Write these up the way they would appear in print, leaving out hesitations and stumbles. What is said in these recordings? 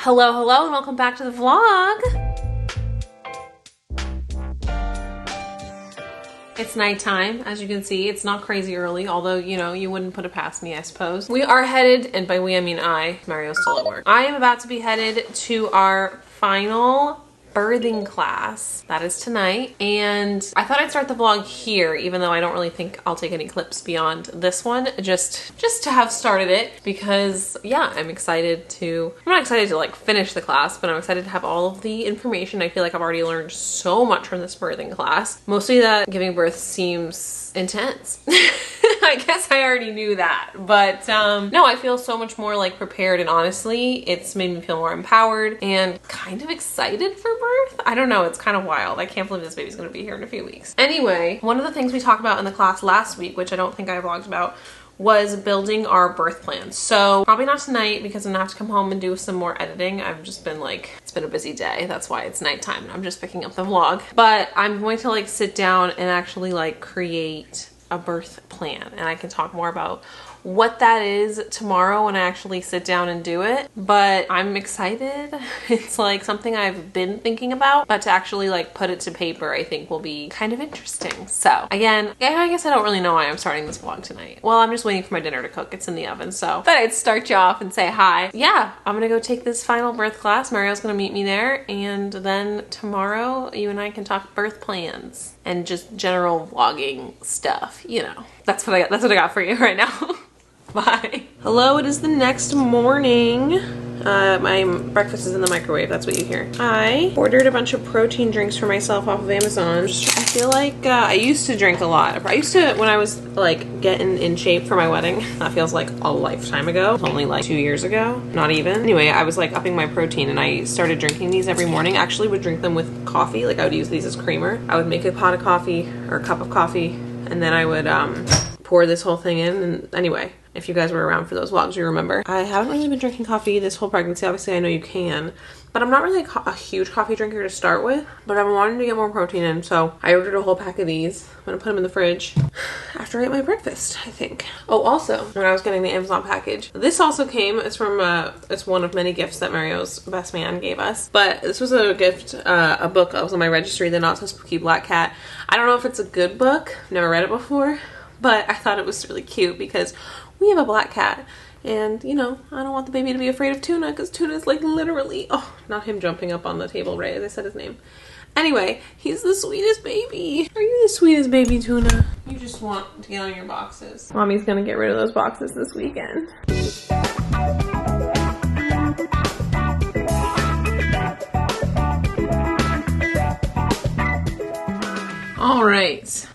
Hello, hello, and welcome back to the vlog. It's nighttime, as you can see. It's not crazy early, although, you know, you wouldn't put it past me, I suppose. We are headed, and by we I mean Mario's still at work. I am about to be headed to our final birthing class. That is tonight, and I thought I'd start the vlog here, even though I don't really think I'll take any clips beyond this one, just to have started it, because yeah, I'm not excited to like finish the class, but I'm excited to have all of the information. I feel like I've already learned so much from this birthing class, mostly that giving birth seems intense. I guess I already knew that, but no, I feel so much more like prepared, and honestly, it's made me feel more empowered and kind of excited for birth. I don't know, it's kind of wild. I can't believe this baby's gonna be here in a few weeks. Anyway, one of the things we talked about in the class last week, which I don't think I vlogged about, was building our birth plan. So probably not tonight because I'm gonna have to come home and do some more editing. I've just been like, it's been a busy day. That's why it's nighttime and I'm just picking up the vlog. But I'm going to like sit down and actually like create a birth plan, and I can talk more about what that is tomorrow when I actually sit down and do it. But I'm excited. It's like something I've been thinking about, but to actually like put it to paper I think will be kind of interesting. So again, I guess I don't really know why I'm starting this vlog tonight. Well, I'm just waiting for my dinner to cook. It's in the oven, so thought I'd start you off and say hi. Yeah, I'm gonna go take this final birth class. Mario's gonna meet me there, and then tomorrow you and I can talk birth plans and just general vlogging stuff, you know. That's what I got for you right now. Bye. Hello, it is the next morning. My breakfast is in the microwave, that's what you hear. I ordered a bunch of protein drinks for myself off of Amazon. I feel like I used to drink a lot. I used to, when I was like getting in shape for my wedding, that feels like a lifetime ago. It was only like 2 years ago, not even. Anyway, I was like upping my protein and I started drinking these every morning. I actually would drink them with coffee. Like I would use these as creamer. I would make a pot of coffee or a cup of coffee, and then I would pour this whole thing in. And anyway, if you guys were around for those vlogs, you remember. I haven't really been drinking coffee this whole pregnancy. Obviously, I know you can, but I'm not really a huge coffee drinker to start with, but I've been wanting to get more protein in, so I ordered a whole pack of these. I'm gonna put them in the fridge after I eat my breakfast, I think. Oh, also, when I was getting the Amazon package, this also came, it's from, it's one of many gifts that Mario's best man gave us, but this was a gift, a book that was on my registry, The Not So Spooky Black Cat. I don't know if it's a good book, never read it before, but I thought it was really cute because we have a black cat, and you know, I don't want the baby to be afraid of Tuna, because Tuna is like literally, oh, not him jumping up on the table right as I said his name. Anyway, he's the sweetest baby. Are you the sweetest baby, Tuna? You just want to get on your boxes. Mommy's gonna get rid of those boxes this weekend. All right,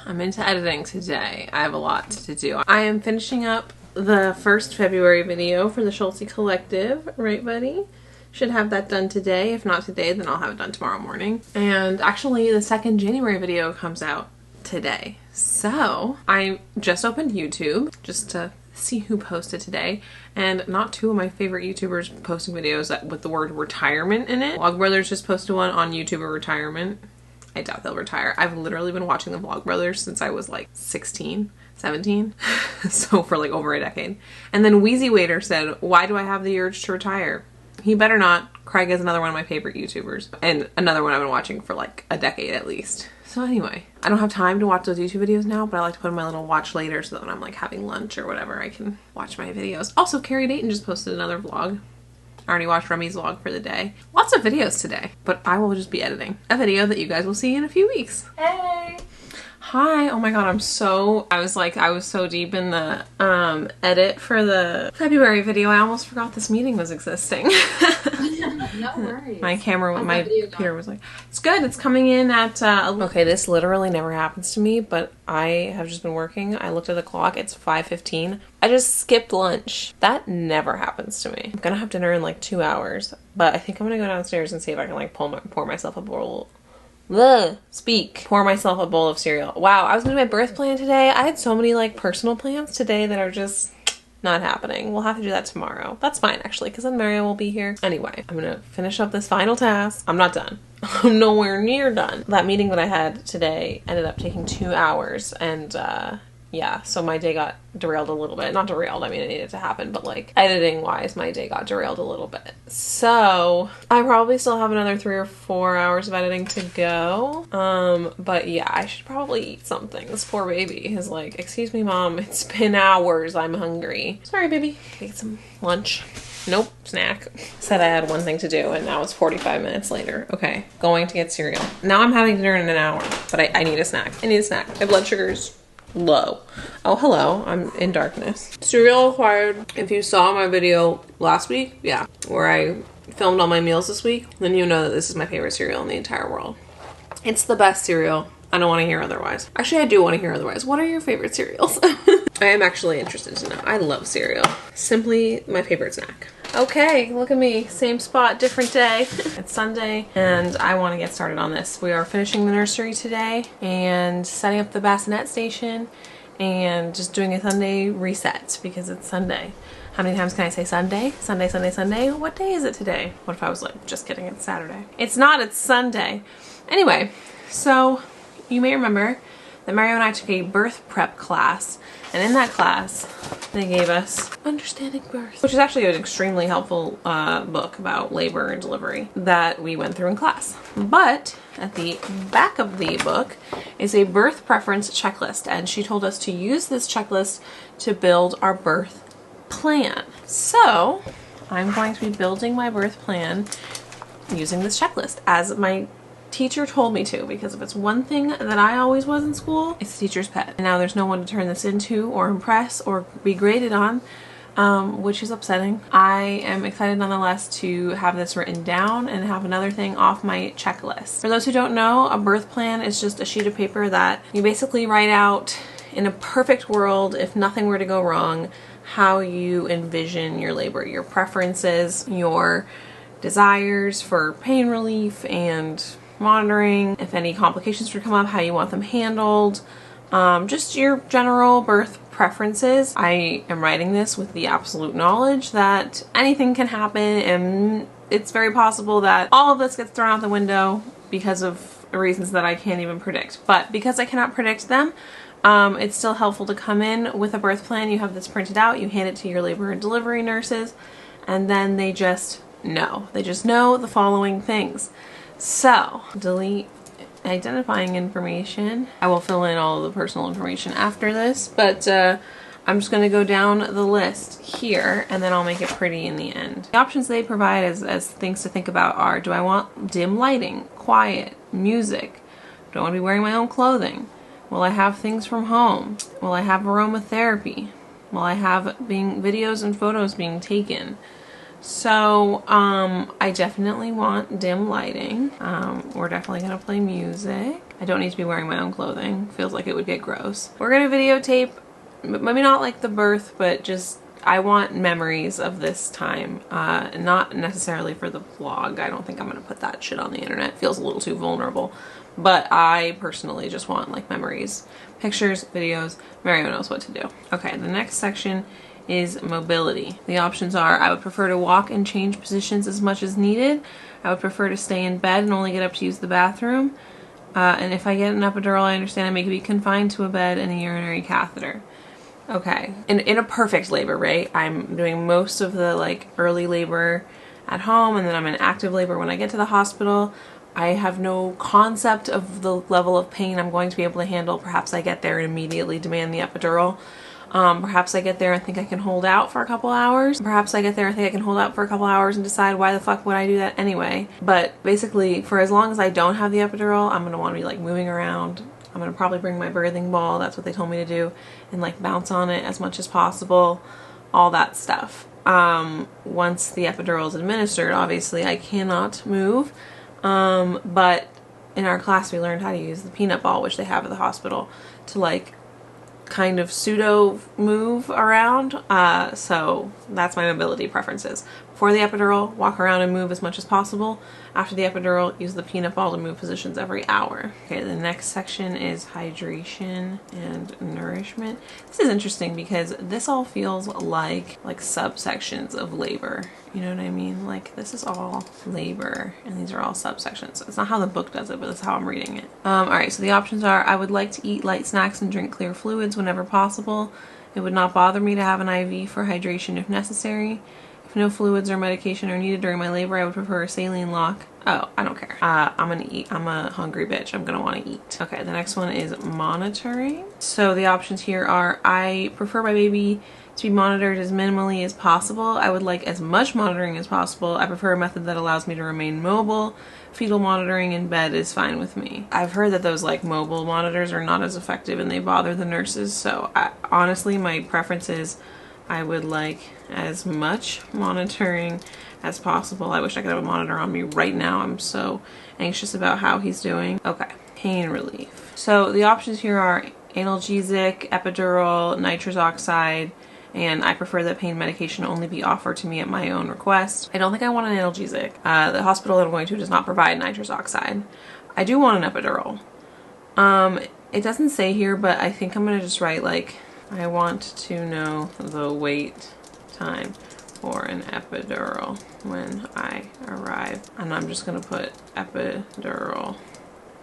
I'm into editing today. I have a lot to do. I am finishing up the first February video for the Schulte Collective, right buddy? Should have that done today. If not today, then I'll have it done tomorrow morning. And actually the second January video comes out today. So I just opened YouTube just to see who posted today, and not two of my favorite YouTubers posting videos with the word retirement in it. Vlogbrothers just posted one on YouTuber retirement. I doubt they'll retire. I've literally been watching the Vlogbrothers since I was like 16, 17. So for like over a decade. And then Wheezy Waiter said, why do I have the urge to retire? He better not. Craig is another one of my favorite YouTubers. And another one I've been watching for like a decade at least. So anyway, I don't have time to watch those YouTube videos now, but I like to put in my little watch later so that when I'm like having lunch or whatever, I can watch my videos. Also, Carrie Dayton just posted another vlog. I already watched Remy's vlog for the day. Lots of videos today, but I will just be editing a video that you guys will see in a few weeks. Hey! Hi! Oh my god, I was so deep in the edit for the February video, I almost forgot this meeting was existing. No worries. My computer was like, it's good, it's coming in at, okay, this literally never happens to me, but I have just been working. I looked at the clock, it's 5:15. I just skipped lunch. That never happens to me. I'm gonna have dinner in like 2 hours, but I think I'm gonna go downstairs and see if I can like pour myself a bowl. Pour myself a bowl of cereal. Wow, I was gonna do my birth plan today. I had so many like personal plans today that are just not happening. We'll have to do that tomorrow. That's fine actually, because then Mario will be here. Anyway, I'm gonna finish up this final task. I'm not done. I'm nowhere near done. That meeting that I had today ended up taking 2 hours, and yeah, so my day got derailed a little bit. Not derailed, I mean, it needed to happen, but like editing wise, my day got derailed a little bit. So I probably still have another 3 or 4 hours of editing to go. But yeah, I should probably eat something. This poor baby is like, excuse me, mom, it's been hours. I'm hungry. Sorry, baby. Get some lunch. Nope, snack. Said I had one thing to do and now it's 45 minutes later. Okay, going to get cereal. Now I'm having dinner in an hour, but I need a snack. I need a snack. My blood sugar's low. Oh, hello. I'm in darkness. Cereal acquired. If you saw my video last week, yeah, where I filmed all my meals this week, then you know that this is my favorite cereal in the entire world. It's the best cereal. I don't want to hear otherwise. Actually, I do want to hear otherwise. What are your favorite cereals? I am actually interested to know. I love cereal. Simply my favorite snack. Okay, look at me. Same spot, different day. It's Sunday and I want to get started on this. We are finishing the nursery today and setting up the bassinet station and just doing a Sunday reset because it's Sunday. How many times can I say Sunday? Sunday, Sunday, Sunday? What day is it today? What if I was like, just kidding, it's Saturday. It's not, it's Sunday. Anyway, so you may remember that Mario and I took a birth prep class, and in that class they gave us Understanding Birth, which is actually an extremely helpful book about labor and delivery that we went through in class. But at the back of the book is a birth preference checklist, and she told us to use this checklist to build our birth plan. So I'm going to be building my birth plan using this checklist as my teacher told me to, because if it's one thing that I always was in school, it's teacher's pet. And now there's no one to turn this into or impress or be graded on, which is upsetting. I am excited nonetheless to have this written down and have another thing off my checklist. For those who don't know, a birth plan is just a sheet of paper that you basically write out, in a perfect world, if nothing were to go wrong, how you envision your labor, your preferences, your desires for pain relief and monitoring, if any complications were to come up, how you want them handled, just your general birth preferences. I am writing this with the absolute knowledge that anything can happen, and it's very possible that all of this gets thrown out the window because of reasons that I can't even predict. But because I cannot predict them, it's still helpful to come in with a birth plan. You have this printed out, you hand it to your labor and delivery nurses, and then they just know. They just know the following things. So, delete identifying information. I will fill in all of the personal information after this, but I'm just going to go down the list here and then I'll make it pretty in the end. The options they provide as things to think about are, do I want dim lighting, quiet, music? Do I want to be wearing my own clothing? Will I have things from home? Will I have aromatherapy? Will I have videos and photos being taken? So, I definitely want dim lighting. We're definitely gonna play music. I don't need to be wearing my own clothing. Feels like it would get gross. We're gonna videotape, maybe not like the birth, but just, I want memories of this time. Not necessarily for the vlog. I don't think I'm gonna put that shit on the internet. It feels a little too vulnerable. But I personally just want like memories. Pictures, videos, Mario knows what to do. Okay, the next section is mobility. The options are, I would prefer to walk and change positions as much as needed. I would prefer to stay in bed and only get up to use the bathroom. And if I get an epidural, I understand I may be confined to a bed and a urinary catheter. Okay, in a perfect labor, right? I'm doing most of the like early labor at home, and then I'm in active labor when I get to the hospital. I have no concept of the level of pain I'm going to be able to handle. Perhaps I get there and immediately demand the epidural. Perhaps I get there and think I can hold out for a couple hours. Perhaps I get there and think I can hold out for a couple hours and decide why the fuck would I do that anyway. But basically, for as long as I don't have the epidural, I'm gonna want to be like moving around. I'm gonna probably bring my birthing ball, that's what they told me to do, and like bounce on it as much as possible, all that stuff. Once the epidural is administered, obviously I cannot move, but in our class we learned how to use the peanut ball, which they have at the hospital, to like kind of pseudo move around, so that's my mobility preferences. For the epidural, walk around and move as much as possible. After the epidural, use the peanut ball to move positions every hour. Okay, the next section is hydration and nourishment. This is interesting because this all feels like subsections of labor. You know what I mean? Like, this is all labor and these are all subsections. It's not how the book does it, but that's how I'm reading it. All right, so the options are: I would like to eat light snacks and drink clear fluids whenever possible. It would not bother me to have an IV for hydration if necessary. If no fluids or medication are needed during my labor, I would prefer a saline lock. Oh, I don't care. I'm gonna eat. I'm a hungry bitch. I'm gonna want to eat. Okay, the next one is monitoring. So the options here are: I prefer my baby to be monitored as minimally as possible. I would like as much monitoring as possible. I prefer a method that allows me to remain mobile. Fetal monitoring in bed is fine with me. I've heard that those mobile monitors are not as effective and they bother the nurses. So honestly, my preference is I would like as much monitoring as possible. I wish I could have a monitor on me right now. I'm so anxious about how he's doing. Okay, pain relief. So the options here are analgesic, epidural, nitrous oxide, and I prefer that pain medication only be offered to me at my own request. I don't think I want an analgesic. The hospital that I'm going to does not provide nitrous oxide. I do want an epidural. It doesn't say here, but I think I'm gonna just write I want to know the wait time for an epidural when I arrive. And I'm just gonna put epidural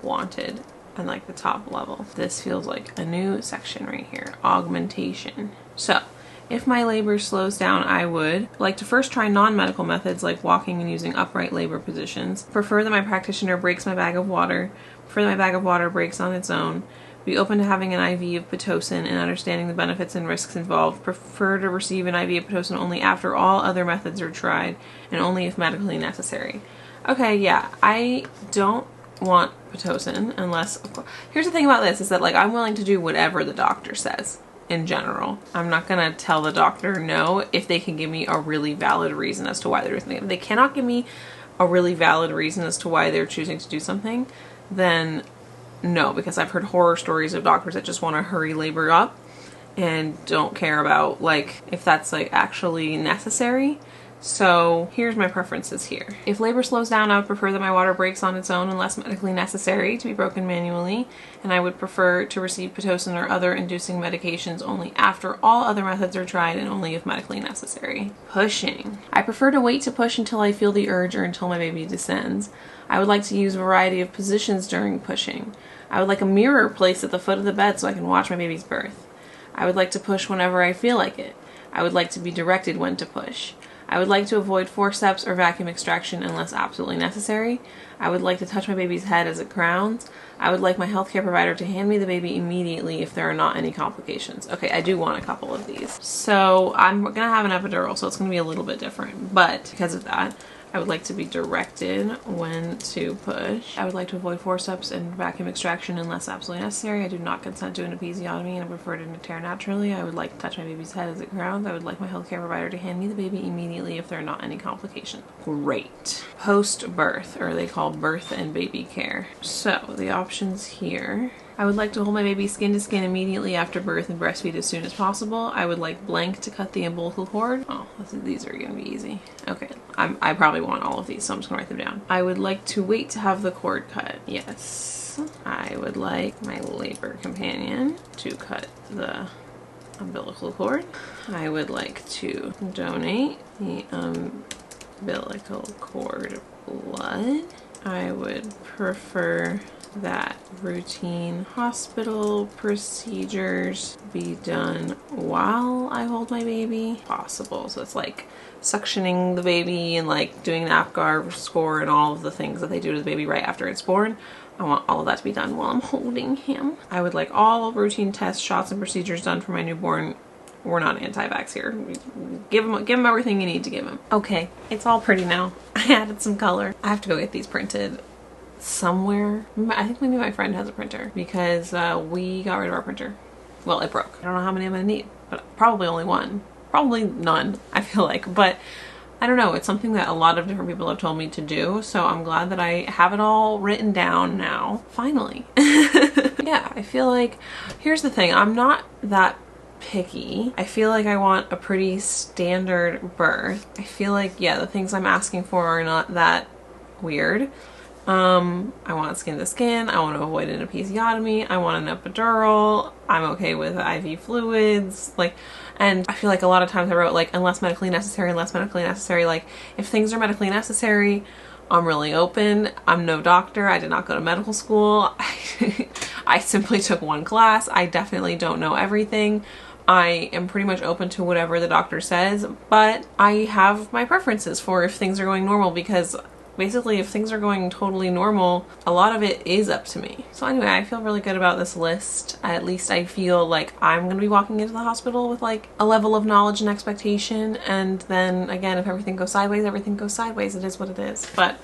wanted and the top level. This feels like a new section right here, augmentation. So if my labor slows down, I would like to first try non-medical methods like walking and using upright labor positions. Prefer that my practitioner breaks my bag of water. Prefer that my bag of water breaks on its own. Be open to having an IV of Pitocin and understanding the benefits and risks involved. Prefer to receive an IV of Pitocin only after all other methods are tried and only if medically necessary. Okay, yeah, I don't want Pitocin unless, of course. Here's the thing about this is that I'm willing to do whatever the doctor says in general. I'm not gonna tell the doctor no if they can give me a really valid reason as to why they're doing something. If they cannot give me a really valid reason as to why they're choosing to do something, then no, because I've heard horror stories of doctors that just want to hurry labor up and don't care about if that's actually necessary. So here's my preferences here. If labor slows down, I would prefer that my water breaks on its own unless medically necessary to be broken manually, and I would prefer to receive Pitocin or other inducing medications only after all other methods are tried and only if medically necessary. Pushing. I prefer to wait to push until I feel the urge or until my baby descends. I would like to use a variety of positions during pushing. I would like a mirror placed at the foot of the bed so I can watch my baby's birth. I would like to push whenever I feel like it. I would like to be directed when to push. I would like to avoid forceps or vacuum extraction unless absolutely necessary. I would like to touch my baby's head as it crowns. I would like my healthcare provider to hand me the baby immediately if there are not any complications. Okay, I do want a couple of these. So I'm gonna have an epidural, so it's gonna be a little bit different, but because of that, I would like to be directed when to push. I would like to avoid forceps and vacuum extraction unless absolutely necessary. I do not consent to an episiotomy and I prefer to tear naturally. I would like to touch my baby's head as it crowns. I would like my healthcare provider to hand me the baby immediately if there are not any complications. Great. Post-birth, or they call birth and baby care. So the options here. I would like to hold my baby skin to skin immediately after birth and breastfeed as soon as possible. I would like blank to cut the umbilical cord. Oh, these are gonna be easy. Okay, I probably want all of these, so I'm just gonna write them down. I would like to wait to have the cord cut. Yes. I would like my labor companion to cut the umbilical cord. I would like to donate the umbilical cord blood. I would prefer that routine hospital procedures be done while I hold my baby possible. So it's suctioning the baby and doing an APGAR score and all of the things that they do to the baby right after it's born. I want all of that to be done while I'm holding him. I would like all routine tests, shots, and procedures done for my newborn. We're not anti-vax here. Give him everything you need to give him. Okay, it's all pretty now. I added some color. I have to go get these printed somewhere. I think maybe my friend has a printer because we got rid of our printer. Well, it broke. I don't know how many I'm gonna need, but probably only one. Probably none, I feel like. But I don't know, it's something that a lot of different people have told me to do, so I'm glad that I have it all written down now. Finally. Yeah, I feel like, here's the thing, I'm not that picky. I feel like I want a pretty standard birth. I feel like, yeah, the things I'm asking for are not that weird. I want skin to skin. I want to avoid an episiotomy. I want an epidural. I'm okay with IV fluids. Like, and I feel like a lot of times I wrote like, unless medically necessary, unless medically necessary. Like, if things are medically necessary, I'm really open. I'm no doctor. I did not go to medical school. I simply took one class. I definitely don't know everything. I am pretty much open to whatever the doctor says, but I have my preferences for if things are going normal, because basically if things are going totally normal, a lot of it is up to me. So anyway, I feel really good about this list. At least I feel like I'm gonna be walking into the hospital with like a level of knowledge and expectation, and then again, if everything goes sideways, everything goes sideways. It is what it is. But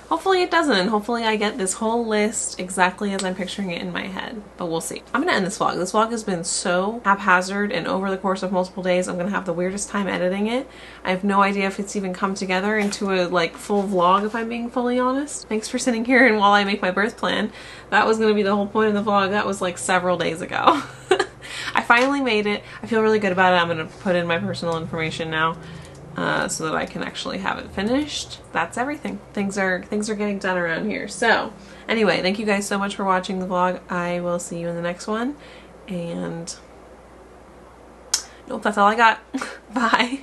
hopefully it doesn't, and hopefully I get this whole list exactly as I'm picturing it in my head, but we'll see. I'm gonna end this vlog. This vlog has been so haphazard, and over the course of multiple days I'm gonna have the weirdest time editing it. I have no idea if it's even come together into a like full vlog, if I'm being fully honest. Thanks for sitting here and while I make my birth plan. That was gonna be the whole point of the vlog. That was like several days ago. I finally made it. I feel really good about it. I'm gonna put in my personal information now, so that I can actually have it finished. That's everything. Things are getting done around here. So anyway, thank you guys so much for watching the vlog. I will see you in the next one, and nope, that's all I got. Bye.